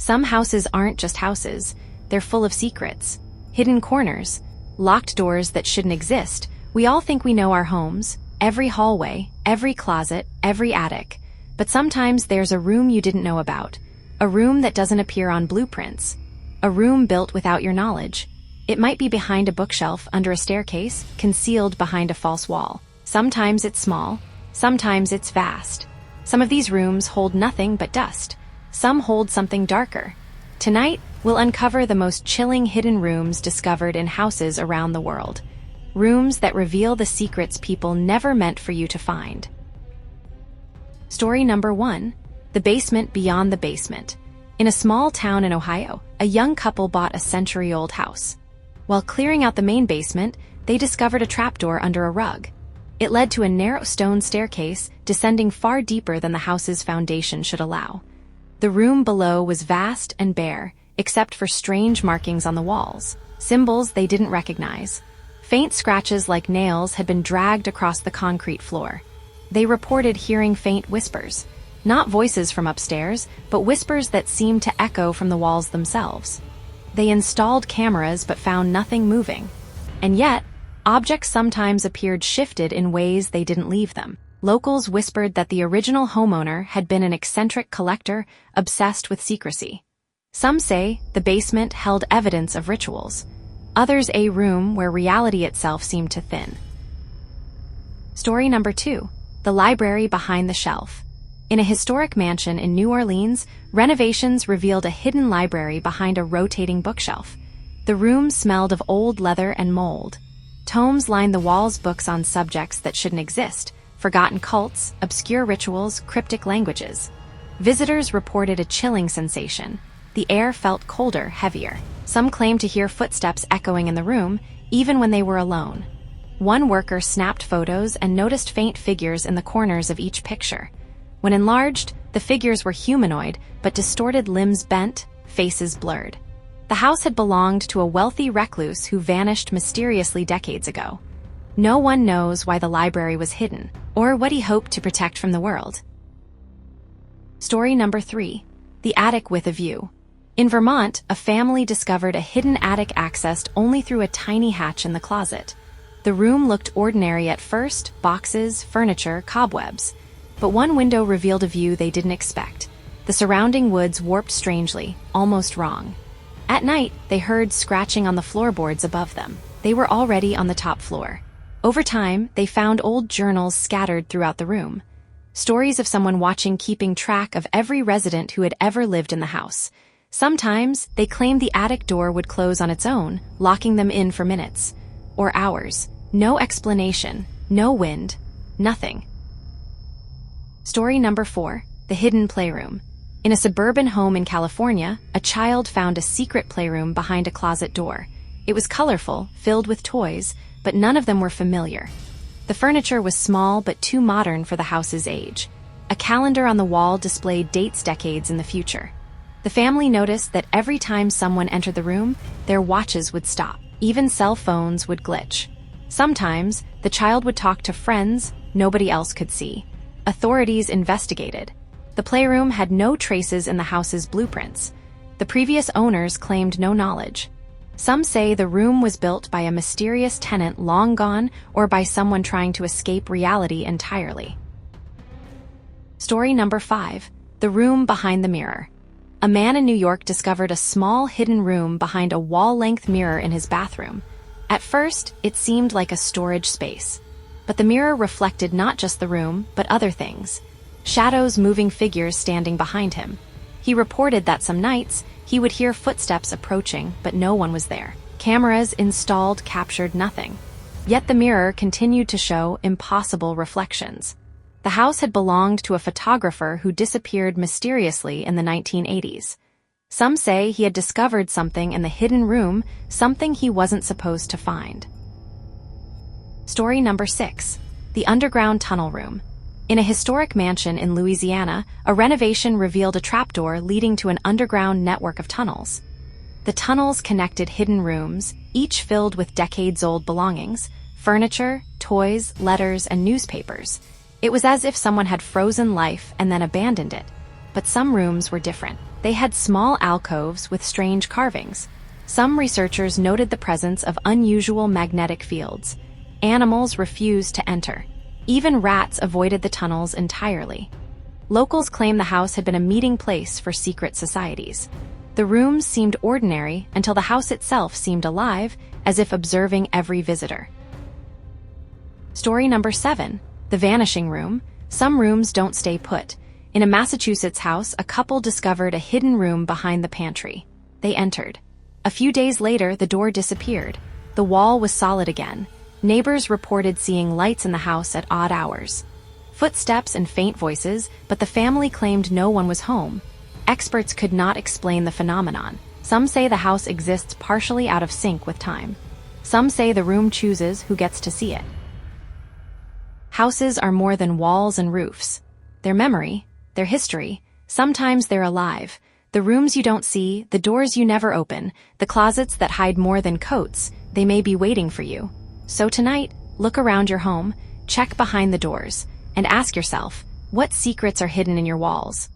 Some houses aren't just houses, they're full of secrets, hidden corners, locked doors that shouldn't exist. We all think we know our homes, every hallway, every closet, every attic. But sometimes there's a room you didn't know about, a room that doesn't appear on blueprints, a room built without your knowledge. It might be behind a bookshelf, under a staircase, concealed behind a false wall. Sometimes it's small, sometimes it's vast. Some of these rooms hold nothing but dust. Some hold something darker. Tonight, we'll uncover the most chilling hidden rooms discovered in houses around the world. Rooms that reveal the secrets people never meant for you to find. Story number 1, the basement beyond the basement. In a small town in Ohio, a young couple bought a century-old house. While clearing out the main basement, they discovered a trapdoor under a rug. It led to a narrow stone staircase descending far deeper than the house's foundation should allow. The room below was vast and bare, except for strange markings on the walls, symbols they didn't recognize. Faint scratches like nails had been dragged across the concrete floor. They reported hearing faint whispers, not voices from upstairs, but whispers that seemed to echo from the walls themselves. They installed cameras but found nothing moving. And yet, objects sometimes appeared shifted in ways they didn't leave them. Locals whispered that the original homeowner had been an eccentric collector obsessed with secrecy. Some say the basement held evidence of rituals. Others a room where reality itself seemed to thin. Story number 2, the library behind the shelf. In a historic mansion in New Orleans, renovations revealed a hidden library behind a rotating bookshelf. The room smelled of old leather and mold. Tomes lined the walls, books on subjects that shouldn't exist, forgotten cults, obscure rituals, cryptic languages. Visitors reported a chilling sensation. The air felt colder, heavier. Some claimed to hear footsteps echoing in the room, even when they were alone. One worker snapped photos and noticed faint figures in the corners of each picture. When enlarged, the figures were humanoid, but distorted, limbs bent, faces blurred. The house had belonged to a wealthy recluse who vanished mysteriously decades ago. No one knows why the library was hidden, or what he hoped to protect from the world. Story number 3, the attic with a view. In Vermont, a family discovered a hidden attic accessed only through a tiny hatch in the closet. The room looked ordinary at first, boxes, furniture, cobwebs. But one window revealed a view they didn't expect. The surrounding woods warped strangely, almost wrong. At night, they heard scratching on the floorboards above them. They were already on the top floor. Over time, they found old journals scattered throughout the room. Stories of someone watching, keeping track of every resident who had ever lived in the house. Sometimes, they claimed the attic door would close on its own, locking them in for minutes. Or hours. No explanation, no wind, nothing. Story number 4, the hidden playroom. In a suburban home in California, a child found a secret playroom behind a closet door. It was colorful, filled with toys, but none of them were familiar. The furniture was small but too modern for the house's age. A calendar on the wall displayed dates decades in the future. The family noticed that every time someone entered the room, their watches would stop. Even cell phones would glitch. Sometimes, the child would talk to friends nobody else could see. Authorities investigated. The playroom had no traces in the house's blueprints. The previous owners claimed no knowledge. Some say the room was built by a mysterious tenant long gone or by someone trying to escape reality entirely. Story number 5, the room behind the mirror. A man in New York discovered a small hidden room behind a wall-length mirror in his bathroom. At first, it seemed like a storage space. But the mirror reflected not just the room, but other things. Shadows, moving figures standing behind him. He reported that some nights, he would hear footsteps approaching, but no one was there. Cameras installed captured nothing. Yet the mirror continued to show impossible reflections. The house had belonged to a photographer who disappeared mysteriously in the 1980s. Some say he had discovered something in the hidden room, something he wasn't supposed to find. Story number 6, the underground tunnel room. In a historic mansion in Louisiana, a renovation revealed a trapdoor leading to an underground network of tunnels. The tunnels connected hidden rooms, each filled with decades-old belongings, furniture, toys, letters, and newspapers. It was as if someone had frozen life and then abandoned it. But some rooms were different. They had small alcoves with strange carvings. Some researchers noted the presence of unusual magnetic fields. Animals refused to enter. Even rats avoided the tunnels entirely. Locals claim the house had been a meeting place for secret societies. The rooms seemed ordinary until the house itself seemed alive, as if observing every visitor. Story number 7. The Vanishing Room. Some rooms don't stay put. In a Massachusetts house, a couple discovered a hidden room behind the pantry. They entered. A few days later, the door disappeared. The wall was solid again. Neighbors reported seeing lights in the house at odd hours. Footsteps and faint voices, but the family claimed no one was home. Experts could not explain the phenomenon. Some say the house exists partially out of sync with time. Some say the room chooses who gets to see it. Houses are more than walls and roofs. Their memory, their history, sometimes they're alive. The rooms you don't see, the doors you never open, the closets that hide more than coats, they may be waiting for you. So tonight, look around your home, check behind the doors, and ask yourself, what secrets are hidden in your walls?